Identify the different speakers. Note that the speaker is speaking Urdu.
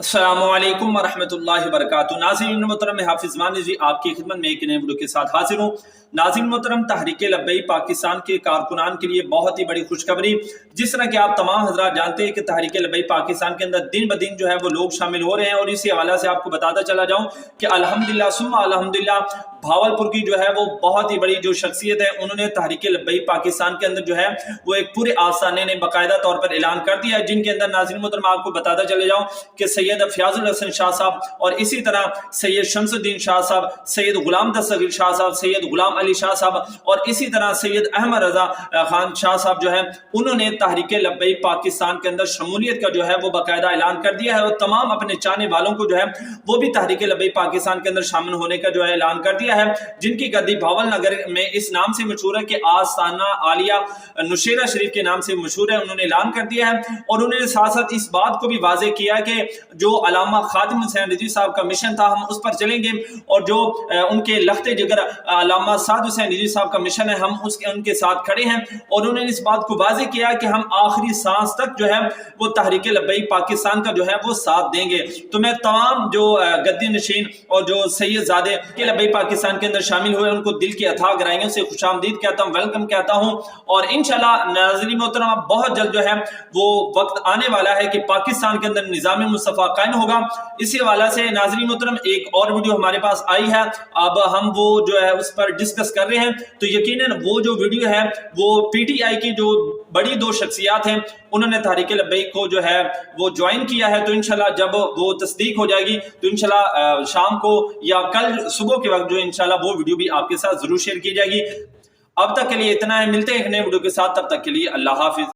Speaker 1: السلام علیکم ورحمۃ اللہ وبرکاتہ۔ ناظرین محترم، میں حافظ زمان رضوی آپ کی خدمت میں ایک نئے ویڈیو کے ساتھ حاضر ہوں۔ ناظرین محترم، تحریک لبیک پاکستان کے کارکنان کے لیے بہت ہی بڑی خوشخبری، جس طرح کہ آپ تمام حضرات جانتے ہیں کہ تحریک لبیک پاکستان کے اندر دن بدن جو ہے وہ لوگ شامل ہو رہے ہیں، اور اسی حوالے سے آپ کو بتاتا چلا جاؤں کہ الحمدللہ ثم الحمدللہ بھاولپور کی جو ہے وہ بہت ہی بڑی جو شخصیت ہے، انہوں نے تحریک لبیک پاکستان کے اندر جو ہے وہ ایک پورے آستانے نے باقاعدہ طور پر اعلان کر دیا ہے، جن کے اندر ناظرین محترم آپ کو بتاتا چلے جاؤں کہ سید فیاض الحسن شاہ صاحب، اور اسی طرح سید شمس الدین شاہ صاحب، سید غلام دستگیر شاہ صاحب، سید غلام علی شاہ صاحب، اور اسی طرح سید احمد رضا خان شاہ صاحب جو ہے انہوں نے تحریک لبیک پاکستان کے اندر شمولیت کا جو ہے وہ باقاعدہ اعلان کر دیا ہے، اور تمام اپنے چاہنے والوں کو جو ہے وہ بھی تحریک لبیک پاکستان کے اندر شامل ہونے کا جو ہے اعلان کر دیا ہے، جن کی گدی بھاول نگر میں اس نام سے مشہور ہے کہ آستانہ عالیہ نوشیرہ شریف کے نام سے مشہور ہے۔ انہوں نے اعلان کر دیا ہے، اور انہوں نے ساتھ ساتھ اس بات کو بھی واضح کیا کہ جو علامہ خادم حسین رضوی صاحب کا مشن تھا ہم اس پر چلیں گے، اور جو ان کے لخت جگر علامہ سعد حسین رضوی صاحب کا مشن ہے ہم ان کے ساتھ کھڑے ہیں، اور انہوں نے اس بات کو واضح کیا کہ ہم آخری سانس تک جو ہے وہ تحریک لبیک پاکستان کا جو ہے وہ ساتھ دیں گے۔ تو میں تمام جو گدی نشین اور جو سید زادے کے لبیک پاکستان کے اندر شامل ہوئے ان کو دل کی اتھاہ گہرائیوں سے خوش آمدید کہتا ہوں، ویلکم کہتا ہوں، اور انشاءاللہ ناظرین محترم بہت جلد جو ہے وہ وقت آنے والا ہے کہ پاکستان کے اندر نظام مصطفیٰ قائم ہوگا۔ اسی حوالے سے ناظرین محترم ایک اور ویڈیو ہمارے پاس آئی ہے، اب ہم وہ جو ہے اس پر ڈسکس کر رہے ہیں، تو یقیناً وہ جو ویڈیو ہے وہ پی ٹی آئی کی جو بڑی دو شخصیات ہیں انہوں نے تحریک لبیک کو جو ہے وہ جوائن کیا ہے، تو انشاءاللہ جب وہ تصدیق ہو جائے گی تو انشاءاللہ شام کو یا کل صبح کے وقت جو انشاءاللہ وہ ویڈیو بھی آپ کے ساتھ ضرور شیئر کی جائے گی۔ اب تک کے لیے اتنا ہے، ملتے ہیں ایک نئے ویڈیو کے ساتھ، تب تک کے لیے اللہ حافظ۔